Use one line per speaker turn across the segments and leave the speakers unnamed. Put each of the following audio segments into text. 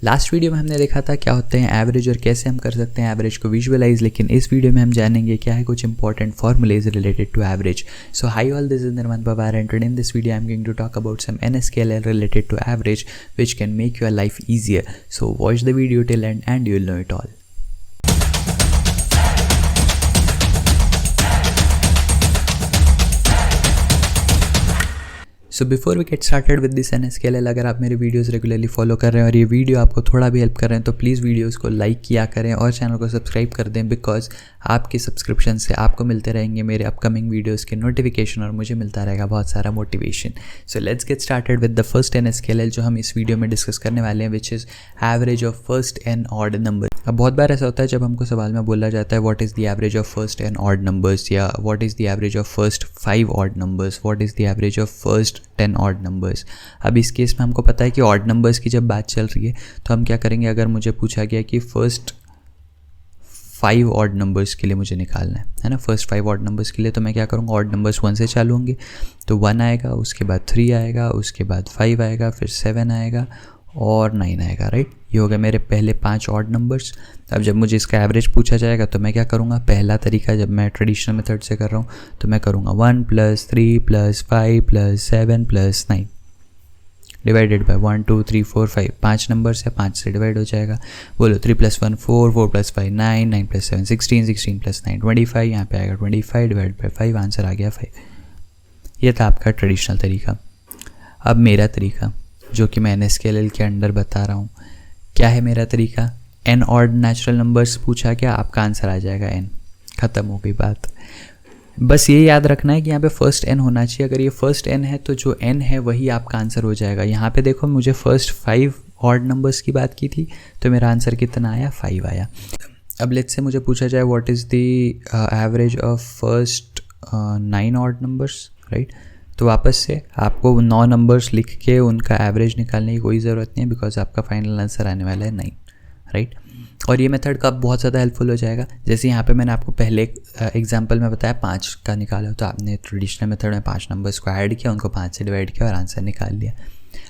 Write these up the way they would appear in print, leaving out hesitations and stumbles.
Last video में हमने देखा था क्या होते हैं एवरेज और कैसे हम कर सकते हैं एवरेज को विजुअलाइज, लेकिन इस वीडियो में हम जानेंगे क्या है कुछ important formulas related to average. So hi all, this is Nirmal Pawar and today in this video I am going to talk about some NSQL related to average which can make your life easier. So watch the video till end and you'll know it all. So before we get started with this NSQL, अगर आप मेरे videos regularly follow कर रहे हैं और ये video आपको थोड़ा भी हेल्प कर रहे हैं तो प्लीज़ वीडियोस को लाइक किया करें और चैनल को सब्सक्राइब कर दें, बिकॉज आपकी सब्सक्रिप्शन से आपको मिलते रहेंगे मेरे अपकमिंग वीडियोस के नोटिफिकेशन और मुझे मिलता रहेगा बहुत सारा motivation. So let's get started with the first NSQL जो हम इस वीडियो में डिस्कस करने वाले हैं, which is average of first and odd number. अब बहुत बार ऐसा होता है जब हमको सवाल में बोला जाता है what is the average of first and odd numbers, या what is the average of first 5 odd numbers, what is the average of first 10 odd numbers. अब इस केस में हमको पता है कि ऑड नंबर्स की जब बात चल रही है तो हम क्या करेंगे, अगर मुझे पूछा गया कि फर्स्ट 5 ऑड नंबर्स के लिए मुझे निकालना है ना, फर्स्ट 5 ऑड नंबर्स के लिए, तो मैं क्या करूँगा, ऑड नंबर्स 1 से चालू होंगे तो 1 आएगा, उसके बाद 3 आएगा, उसके बाद 5 आएगा, फिर 7 आएगा और 9 आएगा. राइट, ये हो गया मेरे पहले 5 ऑड नंबर्स. अब जब मुझे इसका एवरेज पूछा जाएगा तो मैं क्या करूँगा, पहला तरीका जब मैं ट्रेडिशनल मेथड से कर रहा हूँ तो मैं करूँगा 1 + 3 + 5 + 7 + 9 डिवाइडेड बाय 1 2 3 4 5. 5 नंबर से 5 से डिवाइड हो जाएगा. बोलो 3 + 1 4, 4 + 5 9, 9 + 7 16, 16 + 9 25. यहाँ पे आएगा 25 डिवाइड बाय 5, आंसर आ गया 5. ये था आपका ट्रेडिशनल तरीका. अब मेरा तरीका जो कि मैं NSQL के अंडर बता रहा हूँ, क्या है मेरा तरीका, n ऑड नेचुरल नंबर्स पूछा क्या, आपका आंसर आ जाएगा n. ख़त्म हो गई बात. बस ये याद रखना है कि यहाँ पे फर्स्ट n होना चाहिए. अगर ये फर्स्ट n है तो जो n है वही आपका आंसर हो जाएगा. यहाँ पे देखो मुझे फर्स्ट 5 ऑड नंबर्स की बात की थी तो मेरा आंसर कितना आया, 5 आया. अब लेट्स से मुझे पूछा जाए what is the average of first 9 odd numbers, right, तो वापस से आपको 9 नंबर्स लिख के उनका एवरेज निकालने की कोई ज़रूरत नहीं है, बिकॉज आपका फाइनल आंसर आने वाला है 9. राइट, और ये मेथड का बहुत ज़्यादा हेल्पफुल हो जाएगा. जैसे यहाँ पे मैंने आपको पहले एग्जांपल में बताया 5 का निकाला, तो आपने ट्रेडिशनल मेथड में 5 नंबर्स को ऐड किया, उनको 5 से डिवाइड किया और आंसर निकाल लिया.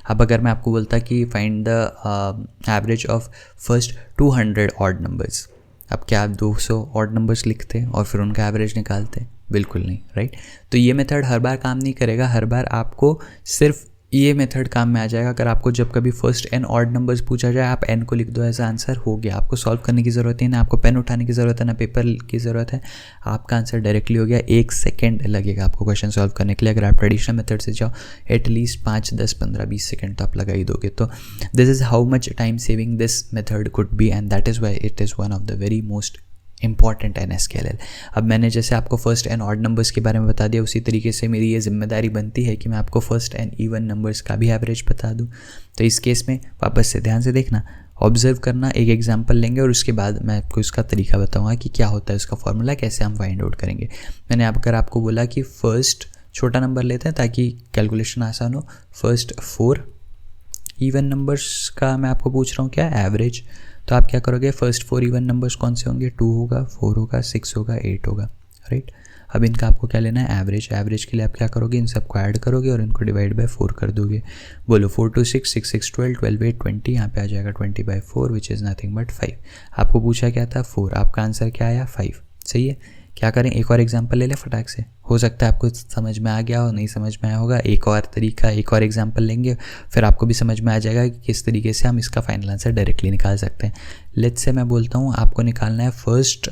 अब अगर मैं आपको बोलता कि find the average of first 200 odd numbers, अब क्या आप 200 ऑड नंबर्स लिखते और फिर उनका एवरेज निकालते? बिल्कुल नहीं. राइट, तो ये मेथड हर बार काम नहीं करेगा. हर बार आपको सिर्फ ये मेथड काम में आ जाएगा अगर आपको जब कभी फर्स्ट n ऑड नंबर्स पूछा जाए, आप n को लिख दो, ऐसा आंसर हो गया. आपको सॉल्व करने की ज़रूरत है ना, आपको पेन उठाने की ज़रूरत है ना पेपर की ज़रूरत है, आपका आंसर डायरेक्टली हो गया. 1 सेकेंड लगेगा आपको क्वेश्चन सॉल्व करने के लिए. अगर आप ट्रेडिशनल मेथड से जाओ एटलीस्ट 5 10 15 20 सेकेंड तो आप लगा ही दोगे. तो this is how much time saving this method could be, and that is why it is one of the very most important NSQL. अब मैंने जैसे आपको फर्स्ट एंड ऑड नंबर्स के बारे में बता दिया, उसी तरीके से मेरी ये जिम्मेदारी बनती है कि मैं आपको फर्स्ट एंड इवन नंबर्स का भी एवरेज बता दूं. तो इस केस में वापस से ध्यान से देखना, ऑब्जर्व करना, एक एग्जांपल लेंगे और उसके बाद मैं आपको इसका तरीका बताऊंगा कि क्या होता है उसका फॉर्मूला, कैसे हम फाइंड आउट करेंगे. मैंने अगर आपको बोला कि फर्स्ट छोटा नंबर लेते हैं ताकि कैलकुलेशन आसान हो, फर्स्ट 4 इवन नंबर्स का मैं आपको पूछ रहा हूँ क्या एवरेज, तो आप क्या करोगे, फर्स्ट 4 इवन नंबर्स कौन से होंगे, 2 होगा, 4 होगा, 6 होगा, 8 होगा. राइट, अब इनका आपको क्या लेना है, एवरेज. एवरेज के लिए आप क्या करोगे, इन सबको ऐड करोगे और इनको डिवाइड बाय 4 कर दोगे. बोलो 4 2 6, 6 6 12, 12 8 20, यहाँ पे आ जाएगा 20/4 विच इज़ नथिंग बट 5. आपको पूछा क्या था, 4, आपका आंसर क्या आया, 5. सही है. क्या करें, एक और एग्जांपल ले लें फटाक से. हो सकता है आपको समझ में आ गया हो, नहीं समझ में आया होगा. एक और तरीका, एक और एग्जांपल लेंगे, फिर आपको भी समझ में आ जाएगा कि किस तरीके से हम इसका फाइनल आंसर डायरेक्टली निकाल सकते हैं. लेट्स से मैं बोलता हूँ आपको निकालना है फर्स्ट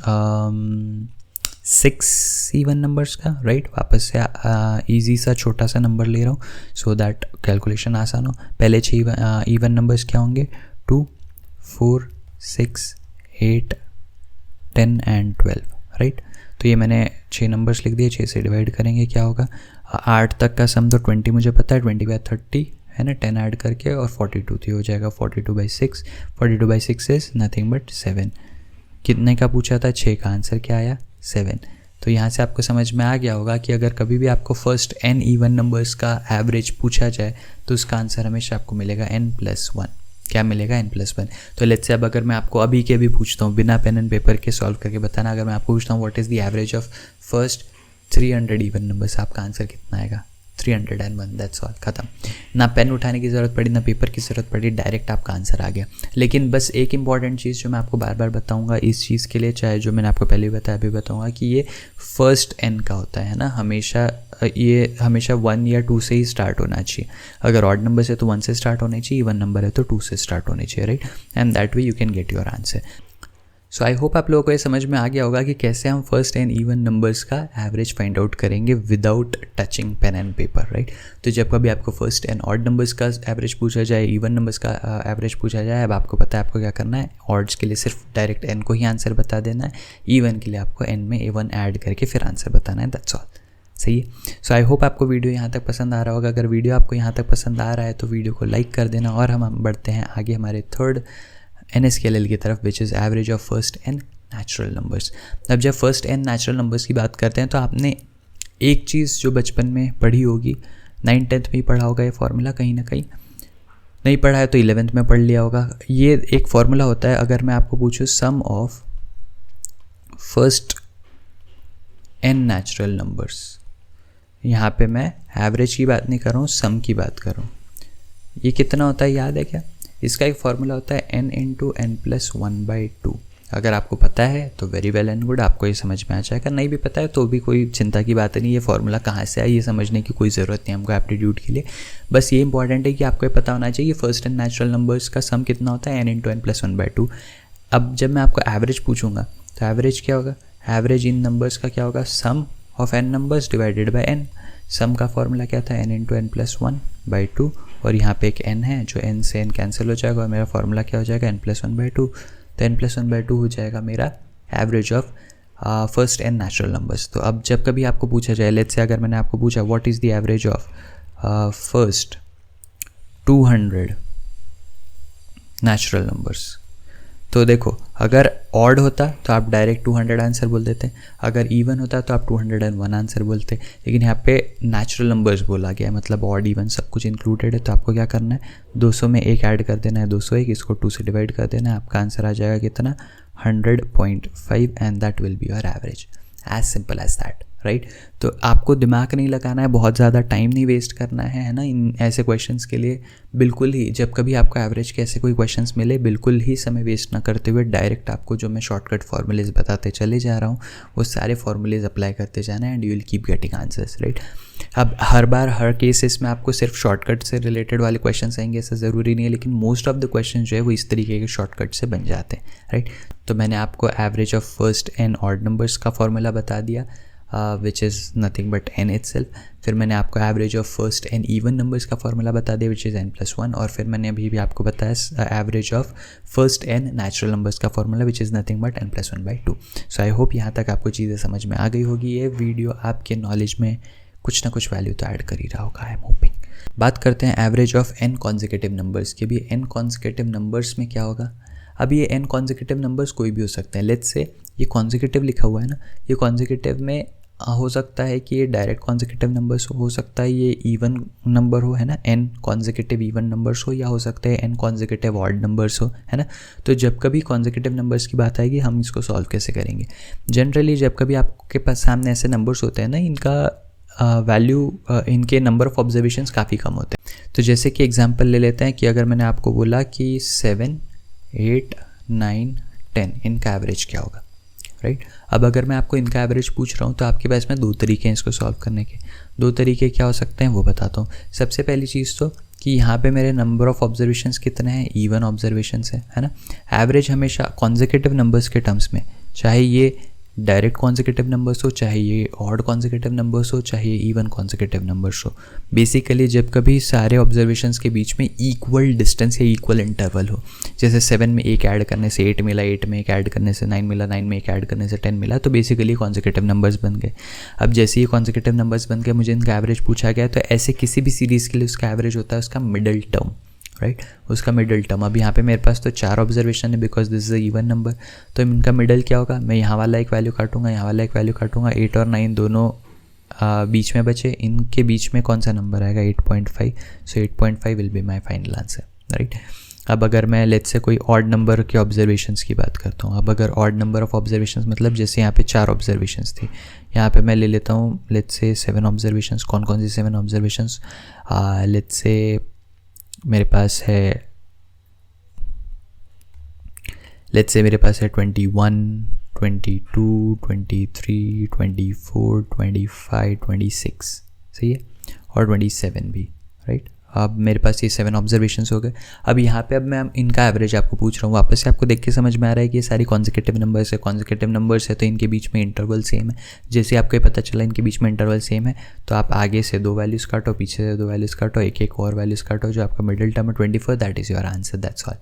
6 इवन नंबर्स का. राइट, वापस से ईजी सा छोटा सा नंबर ले रहा हूँ सो दैट कैलकुलेशन आसान हो. पहले 6 इवन नंबर्स क्या होंगे, 2 4 6 8 10 एंड 12. राइट, तो ये मैंने 6 नंबर्स लिख दिए. 6 से डिवाइड करेंगे क्या होगा, 8 तक का सम तो 20 मुझे पता है, 20/30 है ना, 10 ऐड करके और 42 थी, हो जाएगा 42/6. 42/6 इज नथिंग बट 7. कितने का पूछा था, 6 का. आंसर क्या आया, 7. तो यहाँ से आपको समझ में आ गया होगा कि अगर कभी भी आपको फर्स्ट n इवन नंबर्स का एवरेज पूछा जाए तो उसका आंसर हमेशा आपको मिलेगा n+1. क्या मिलेगा, n+1. तो लेट्स से अब अगर मैं आपको अभी के भी पूछता हूँ बिना पेन एंड पेपर के सॉल्व करके बताना, अगर मैं आपको पूछता हूँ what is the average of first 300 even numbers, आपका आंसर कितना आएगा, 301, दैट्स ऑल, ख़त्म। ना पेन उठाने की ज़रूरत पड़ी, ना पेपर की ज़रूरत पड़ी, डायरेक्ट आपका आंसर आ गया। लेकिन बस एक इंपॉर्टेंट चीज़ जो मैं आपको बार बार बताऊंगा इस चीज़ के लिए, चाहे जो मैंने आपको पहले भी बताया अभी बताऊंगा, कि ये फर्स्ट n का होता है ना, हमेशा ये हमेशा 1 या 2 से ही स्टार्ट होना चाहिए। अगर ऑड नंबर है तो 1 से स्टार्ट होना चाहिए, इवन नंबर है तो 2 से स्टार्ट होनी चाहिए, right. And that way you can get your answer. So I hope आप लोगों को ये समझ में आ गया होगा कि कैसे हम फर्स्ट एंड इवन नंबर्स का एवरेज फाइंड आउट करेंगे without touching pen and paper, right. तो जब कभी आपको फर्स्ट एंड ऑड नंबर्स का एवरेज पूछा जाए, इवन नंबर्स का एवरेज पूछा जाए, अब आपको पता है आपको क्या करना है। ऑड्स के लिए सिर्फ डायरेक्ट एन को ही आंसर बता देना है, इवन के लिए आपको एन में A1 ऐड करके फिर आंसर बताना है, दैट्स ऑल। सही है। सो आई होप आपको वीडियो यहाँ तक पसंद आ रहा होगा। अगर वीडियो आपको यहाँ तक पसंद आ रहा है तो वीडियो को लाइक कर देना, और हम बढ़ते हैं आगे हमारे थर्ड NSQLL की तरफ, which is average of first n natural numbers. अब जब फर्स्ट एंड नेचुरल नंबर्स की बात करते हैं तो आपने एक चीज़ जो बचपन में पढ़ी होगी, 9th-10th में ही पढ़ा होगा ये फार्मूला, कहीं ना कहीं नहीं पढ़ा है तो 11th में पढ़ लिया होगा। ये एक फार्मूला होता है, अगर मैं आपको पूछूँ sum of first n natural numbers, यहाँ पे मैं एवरेज की बात नहीं कर रहा हूँ, सम की बात कर रहा हूँ, ये कितना होता है याद है क्या? इसका एक फार्मूला होता है n × n+1/2। अगर आपको पता है तो वेरी वेल एंड गुड, आपको ये समझ में आ जाएगा। नहीं भी पता है तो भी कोई चिंता की बात नहीं, ये फार्मूला कहाँ से आया ये समझने की कोई ज़रूरत नहीं हमको एप्टीट्यूड के लिए। बस ये इंपॉर्टेंट है कि आपको ये पता होना चाहिए फर्स्ट एंड नेचुरल नंबर्स का सम कितना होता है, n × n+1/2। अब जब मैं आपको एवरेज पूछूंगा तो एवरेज क्या होगा? एवरेज इन नंबर्स का क्या होगा? Sum of n numbers divided by n। Sum का फॉर्मूला क्या था? n × n+1/2, और यहाँ पे एक n है जो n से n कैंसिल हो जाएगा और मेरा फॉर्मूला क्या हो जाएगा? n+1/2। तो n+1/2 हो जाएगा मेरा average of first n natural numbers. तो अब जब कभी आपको पूछा जाए, लेट्स से अगर मैंने आपको पूछा what is the average of first 200 natural numbers, तो देखो अगर ऑड होता तो आप डायरेक्ट 200 आंसर बोल देते, अगर इवन होता तो आप 201 आंसर बोलते। लेकिन यहाँ पे नेचुरल नंबर्स बोला गया है, मतलब ऑड इवन सब कुछ इंक्लूडेड है। तो आपको क्या करना है? 200 में एक ऐड कर देना है, 201, इसको 2 से डिवाइड कर देना है, आपका आंसर आ जाएगा कितना? 100.5, and that will be your average. As simple as that, right. तो आपको दिमाग नहीं लगाना है, बहुत ज़्यादा टाइम नहीं वेस्ट करना है ना इन ऐसे क्वेश्चंस के लिए। बिल्कुल ही जब कभी आपको एवरेज के ऐसे कोई क्वेश्चंस मिले, बिल्कुल ही समय वेस्ट ना करते हुए डायरेक्ट आपको जो मैं शॉर्टकट फार्मूलेज बताते चले जा रहा हूँ वो सारे फार्मूलेज अप्लाई करते जाना है, and you will keep getting answers, right. अब हर बार हर केसेस में आपको सिर्फ शॉर्टकट से रिलेटेड वाले क्वेश्चन आएंगे ऐसा ज़रूरी नहीं है, लेकिन मोस्ट ऑफ द क्वेश्चन जो है वो इस तरीके के शॉर्टकट से बन जाते हैं, राइट। तो मैंने आपको average of first and odd numbers का फॉर्मूला बता दिया, विच is nothing but n itself। फिर मैंने आपको average of first and even numbers का फॉर्मूला बता दिया, विच इज़ n+1। और फिर मैंने अभी भी आपको बताया average of first n natural numbers का formula, which is nothing but n+1/2। So I hope यहाँ तक आपको चीज़ें समझ में आ गई होगी। ये वीडियो आपके नॉलेज में कुछ ना कुछ वैल्यू तो ऐड कर ही रहा होगा, आई एम होपिंग। बात करते हैं average of n consecutive numbers की। भी n कॉन्जिक्यूटिव नंबर्स में क्या होगा? अब ये n कॉन्जिक्यूटिव नंबर्स कोई भी हो सकते हैं। लेट्स से ये कॉन्जिक्यूटिव लिखा हुआ है ना, ये कॉन्जिक्यूटिव में हो सकता है कि ये डायरेक्ट कॉन्जिक्यूटिव नंबर्स हो सकता है ये इवन नंबर हो, है ना, n कॉन्जिक्यूटिव इवन नंबर्स हो, या हो सकता है n कॉन्जिक्यूटिव ऑड नंबर्स हो, है ना। तो जब कभी कॉन्जिक्यूटिव नंबर्स की बात आएगी हम इसको सॉल्व कैसे करेंगे? जनरली जब कभी आपके पास सामने ऐसे नंबर्स होते हैं ना, इनका वैल्यू इनके नंबर ऑफ ऑब्जर्वेशंस काफ़ी कम होते हैं। तो जैसे कि एग्जांपल ले लेते हैं कि अगर मैंने आपको बोला कि 7, 8, 9, 10 इनका एवरेज क्या होगा, राइट। अब अगर मैं आपको इनका एवरेज पूछ रहा हूँ तो आपके पास में 2 तरीके हैं इसको सॉल्व करने के। 2 तरीके क्या हो सकते हैं वो बताता हूँ। सबसे पहली चीज़ तो कि यहाँ पे मेरे नंबर ऑफ ऑब्जर्वेशंस कितने हैं? इवन ऑब्जर्वेशंस है ना। एवरेज हमेशा कॉन्जिक्यूटिव नंबर्स के टर्म्स में, चाहे ये डायरेक्ट कॉन्जिक्यूटिव नंबर्स हो, चाहे ये ऑड कॉन्जिक्यूटिव नंबर्स हो, चाहे ये इवन कॉन्जिक्यूटिव नंबर्स हो, बेसिकली जब कभी सारे ऑब्जर्वेशंस के बीच में इक्वल डिस्टेंस या इक्वल इंटरवल हो, जैसे 7 में एक ऐड करने से 8 मिला, 8 में एक ऐड करने से 9 मिला, 9 में एक ऐड करने से 10 मिला, तो बेसिकली कॉन्जिक्यूटिव नंबर्स बन गए। अब जैसे ये कॉन्जिक्यूटिव नंबर्स बन गए, मुझे इनका एवरेज पूछा गया, तो ऐसे किसी भी सीरीज़ के लिए उसका एवरेज होता है उसका मिडल टर्म, राइट, उसका मिडल टर्म। अब यहाँ पे मेरे पास तो 4 ऑब्जर्वेशन है because this is a even number, तो इनका मिडल क्या होगा? मैं यहाँ वाला एक वैल्यू काटूंगा, यहाँ वाला एक वैल्यू काटूंगा, 8 और 9 दोनों बीच में बचे, इनके बीच में कौन सा नंबर आएगा? 8.5। सो 8.5 will be my final answer, right. अब अगर मैं लेट्स से कोई ऑड नंबर के ऑब्जर्वेशंस की बात करता हूँ, अब अगर ऑड नंबर ऑफ ऑब्जर्वेशंस मतलब जैसे यहाँ पे 4 ऑब्जर्वेशंस थी, यहाँ पे मैं ले लेता हूँ लेट्स से 7 ऑब्जर्वेशंस। कौन कौन सी 7 ऑब्जर्वेशंस? लेट्स से मेरे पास है 21, 22, 23, 24, 25, 26, सही है, और 27 भी, राइट। अब मेरे पास ये 7 ऑब्जर्वेशंस हो गए। अब यहाँ पे अब मैं इनका एवरेज आपको पूछ रहा हूँ, वापस से आपको देख के समझ में आ रहा है कि ये सारी कॉन्जिक्यूटिव नंबर्स है। कॉन्जिक्यूटिव नंबर्स है तो इनके बीच में इंटरवल सेम है। जैसे आपको ये पता चला इनके बीच में इंटरवल सेम है, तो आप आगे से 2 वैल्यूज़ काटो, पीछे से 2 वैल्यूज़ काटो, एक और वैल्यूज़ काटो, जो आपका मिडिल टर्म है 24, that is your answer, that's all,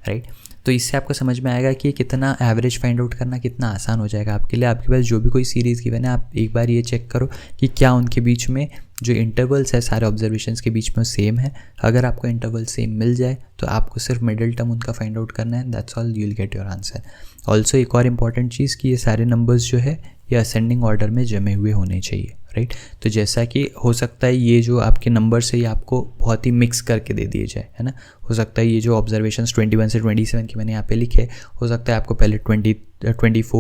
right. तो इससे आपको समझ में आएगा कि कितना एवरेज फाइंड आउट करना कितना आसान हो जाएगा आपके लिए। आपके पास जो भी कोई सीरीज़ गिवन है, आप एक बार ये चेक करो कि क्या उनके बीच में जो इंटरवल्स है सारे ऑब्जर्वेशंस के बीच में सेम है। अगर आपको इंटरवल सेम मिल जाए तो आपको सिर्फ मिडिल टर्म उनका फाइंड आउट करना है, that's all, you will get your answer. Also एक और इंपॉर्टेंट चीज़ कि ये सारे नंबर्स जो है ये असेंडिंग ऑर्डर में जमे हुए होने चाहिए, राइट। तो जैसा कि हो सकता है ये जो आपके नंबर्स है ये आपको बहुत ही मिक्स करके दे दिए जाए, है ना। हो सकता है ये जो ऑब्जर्वेशंस 21 से 27 के मैंने यहाँ पे लिखे, हो सकता है आपको पहले 24,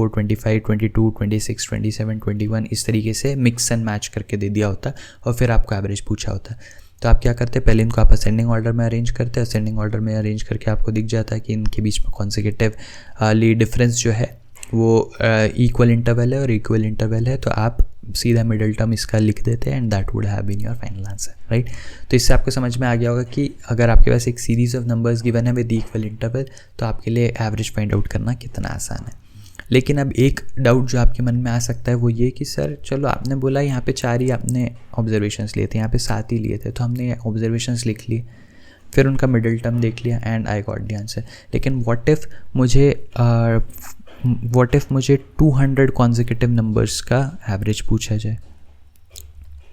25, 22, 26, 27, 21 इस तरीके से मिक्स एंड मैच करके दे दिया होता और फिर आपको एवरेज पूछा होता। तो आप क्या करते हैं, पहले इनको आप असेंडिंग ऑर्डर में अरेंज करते हैं। असेंडिंग ऑर्डर में अरेंज करके आपको दिख जाता है कि इनके बीच में कॉन्सेक्यूटिवली डिफरेंस जो है वो इक्वल इंटरवल है, और इक्वल इंटरवल है तो आप सीधा मिडिल टर्म इसका लिख देते हैं and that would have been your final answer, right. तो इससे आपको समझ में आ गया होगा कि अगर आपके पास एक सीरीज़ ऑफ नंबर्स गिवन है विद इक्वल इंटरवल तो आपके लिए एवरेज फाइंड आउट करना कितना आसान है। लेकिन अब एक डाउट जो आपके मन में आ सकता है वो ये कि सर चलो आपने बोला यहाँ पे 4 ही आपने ऑब्जर्वेशंस लिए थे, यहाँ पे 7 ही लिए थे, तो हमने ऑब्जर्वेशंस लिख लिए, फिर उनका मिडिल टर्म देख लिया and I got the answer. लेकिन व्हाट इफ़ मुझे 200 कॉन्जिक्यूटिव नंबर्स का एवरेज पूछा जाए,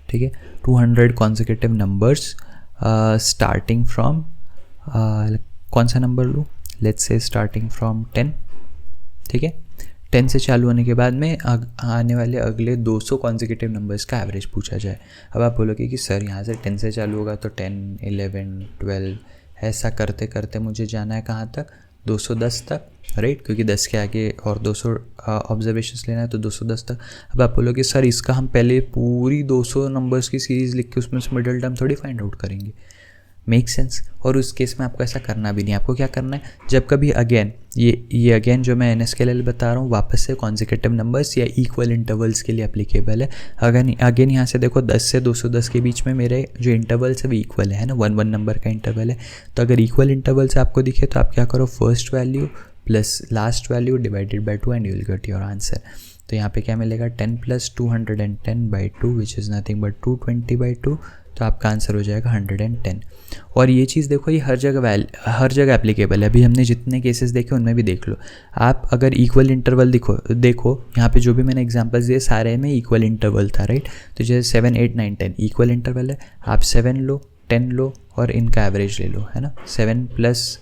ठीक है, 200 कॉन्जिक्यूटिव नंबर्स स्टार्टिंग फ्रॉम कौन सा नंबर लूँ, लेट्स से स्टार्टिंग फ्रॉम 10, ठीक है। 10 से चालू होने के बाद में आने वाले अगले 200 कॉन्जिक्यूटिव नंबर्स का एवरेज पूछा जाए। अब आप बोलोगे कि सर यहाँ से 10 से चालू होगा तो 10, 11, 12 ऐसा करते करते मुझे जाना है कहाँ तक, 210 तक, राइट, क्योंकि 10 के आगे और 200 ऑब्जर्वेशंस लेना है तो 210 तक। अब आप बोलोगे सर इसका हम पहले पूरी 200 नंबर्स की सीरीज़ लिख के उसमें से मिडिल टर्म थोड़ी फाइंड आउट करेंगे, मेक सेंस। और उस केस में आपको ऐसा करना भी नहीं। आपको क्या करना है, जब कभी अगेन ये अगेन जो मैं NS के लिए बता रहा हूँ वापस से कॉन्जिक्यूटिव नंबर्स या इक्वल इंटरवल्स के लिए एप्लीकेबल है। अगेन यहाँ से देखो 10 से 210 के बीच में मेरे जो इंटरवल्स है वो इक्वल है ना, 1 नंबर का इंटरवल है। तो अगर इक्वल इंटरवल से आपको दिखे तो आप क्या करो, first value plus last value divided by 2 and you will get your answer. तो यहाँ पे क्या मिलेगा, 10 + 210/2 विच इज़ नथिंग बट 220/2, तो आपका आंसर हो जाएगा 110। और ये चीज़ देखो ये हर जगह एप्लीकेबल है। अभी हमने जितने केसेस देखे उनमें भी देख लो आप, अगर इक्वल इंटरवल देखो यहाँ पे जो भी मैंने एग्जांपल्स दिए सारे में इक्वल इंटरवल था, राइट। तो जैसे 7, 8, 9, 10 इक्वल इंटरवल है, आप 7 लो, 10 लो और इनका एवरेज ले लो, है ना। 7 +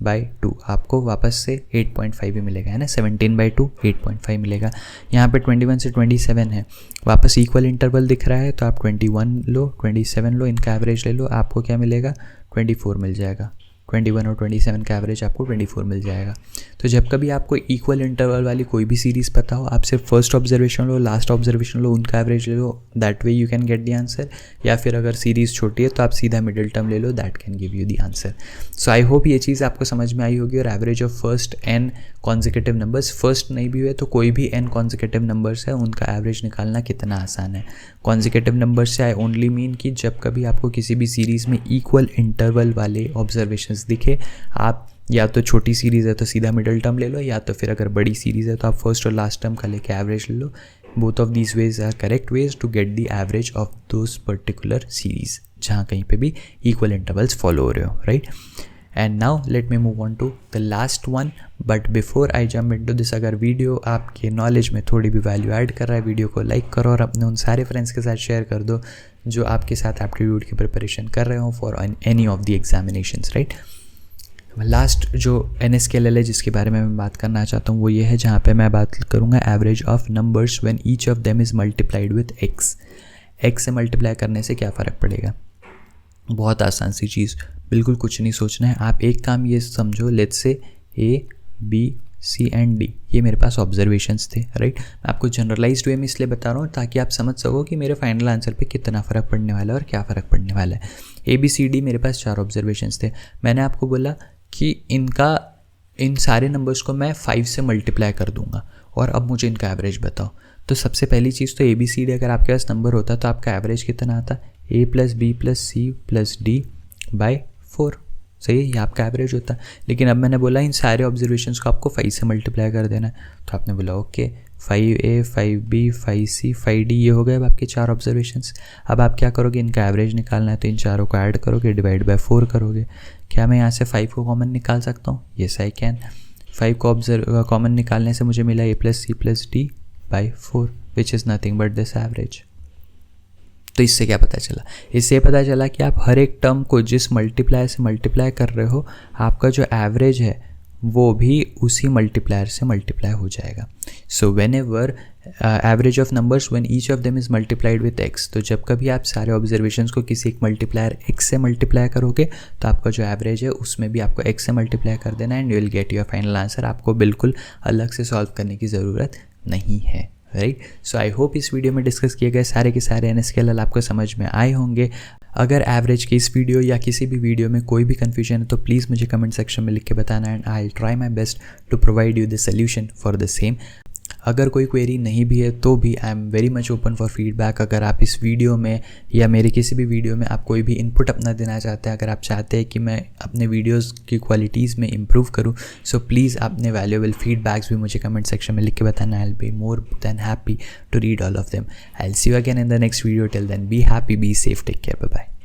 10/2 आपको वापस से 8.5 भी मिलेगा, है ना। 17/2 8.5 मिलेगा। यहाँ पे 21 से 27 है, वापस इक्वल इंटरवल दिख रहा है तो आप 21 लो, 27 लो, इनका एवरेज ले लो, आपको क्या मिलेगा, 24 मिल जाएगा। 21 और 27 का एवरेज आपको 24 मिल जाएगा। तो जब कभी आपको इक्वल इंटरवल वाली कोई भी सीरीज़ पता हो, आप सिर्फ फर्स्ट ऑब्जर्वेशन लो, लास्ट ऑब्जर्वेशन लो, उनका एवरेज ले लो, that way you can get the answer. या फिर अगर सीरीज़ छोटी है तो आप सीधा मिडिल टर्म ले लो, that can give you the answer. So I hope ये चीज़ आपको समझ में आई होगी। और average of first n consecutive numbers, first नहीं भी हुए तो कोई भी n कॉन्जिक्यूटिव नंबर्स है उनका एवरेज निकालना कितना आसान है। कॉन्जिक्यूटिव नंबर्स से आई ओनली मीन कि जब कभी आपको किसी भी सीरीज़ में इक्वल इंटरवल वाले ऑब्जर्वेशंस दिखे, आप या तो छोटी सीरीज़ है तो सीधा मिडिल टर्म ले लो, या तो फिर अगर बड़ी सीरीज़ है तो आप फर्स्ट और लास्ट टर्म का लेके एवरेज ले लो। Both of these ways are correct ways to get the average of those particular series जहाँ कहीं पे भी इक्वल इंटरवल्स फॉलो हो रहे हो, right. And now let me move on to the last one, but before I jump into this, अगर video आपके knowledge में थोड़ी भी वैल्यू ऐड कर रहा है, वीडियो को लाइक करो और अपने उन सारे फ्रेंड्स के साथ शेयर कर दो जो आपके साथ एप्टीट्यूड की प्रिपरेशन कर रहे हो for any of the examinations, right. Last जो NSQLL है जिसके बारे में मैं बात करना चाहता हूँ वो ये है जहाँ पे मैं बात करूँगा average of numbers when each of them is multiplied with x। x से मल्टीप्लाई करने से क्या फ़र्क पड़ेगा। बहुत आसान सी चीज़, बिल्कुल कुछ नहीं सोचना है। आप एक काम ये समझो, let's say A B C and D, ये मेरे पास ऑब्जर्वेशंस थे, राइट। मैं आपको जनरलाइज्ड वे में इसलिए बता रहा हूँ ताकि आप समझ सको कि मेरे फाइनल आंसर पे कितना फ़र्क पड़ने वाला है और क्या फ़र्क पड़ने वाला है। ए बी सी डी मेरे पास 4 ऑब्जर्वेशंस थे। मैंने आपको बोला कि इन सारे नंबर्स को मैं 5 से मल्टीप्लाई कर दूंगा और अब मुझे इनका एवरेज बताओ। तो सबसे पहली चीज़ तो ए बी सी डी अगर आपके पास नंबर होता तो आपका एवरेज कितना आता, a plus b plus c plus d by 4, सही है, ये आपका एवरेज होता है। लेकिन अब मैंने बोला इन सारे ऑब्जर्वेशंस को आपको 5 से मल्टीप्लाई कर देना है, तो आपने बोला okay 5A 5B 5C 5D, ये हो गए अब आपके 4 ऑब्जर्वेशंस। अब आप क्या करोगे, इनका एवरेज निकालना है तो इन चारों को ऐड करोगे, डिवाइड बाय 4 करोगे। क्या मैं यहाँ से 5 को कॉमन निकाल सकता हूँ? Yes I can. 5 को कॉमन निकालने से मुझे मिला A plus C plus D by 4 which is nothing but this average. तो इससे क्या पता चला? इससे पता चला कि आप हर एक टर्म को जिस मल्टीप्लायर से मल्टीप्लाई कर रहे हो, आपका जो एवरेज है वो भी उसी मल्टीप्लायर से मल्टीप्लाई हो जाएगा। So when ever average of numbers when each of them is multiplied with x, तो जब कभी आप सारे ऑब्जर्वेशंस को किसी एक मल्टीप्लायर x से मल्टीप्लाई करोगे तो आपका जो एवरेज है उसमें भी आपको x से मल्टीप्लाई कर देना and you will get your final answer. आपको बिल्कुल अलग से सॉल्व करने की ज़रूरत नहीं है, राइट। सो आई होप इस वीडियो में डिस्कस किए गए सारे के सारे NSQL आपको समझ में आए होंगे। अगर एवरेज के इस वीडियो या किसी भी वीडियो में कोई भी कन्फ्यूजन है तो प्लीज़ मुझे कमेंट सेक्शन में लिख के बताना and I will try my best to provide you the solution for the same. अगर कोई क्वेरी नहीं भी है तो भी I am very much open for feedback. अगर आप इस वीडियो में या मेरे किसी भी वीडियो में आप कोई भी इनपुट अपना देना चाहते हैं, अगर आप चाहते हैं कि मैं अपने वीडियोस की क्वालिटीज़ में इम्प्रूव करूं, सो प्लीज़ अपने वैल्यूएबल फीडबैक्स भी मुझे कमेंट सेक्शन में लिख के बताना। I will be more than happy to read all of them. I will see you again in the next video. Till then be happy, be safe, take care, bye bye.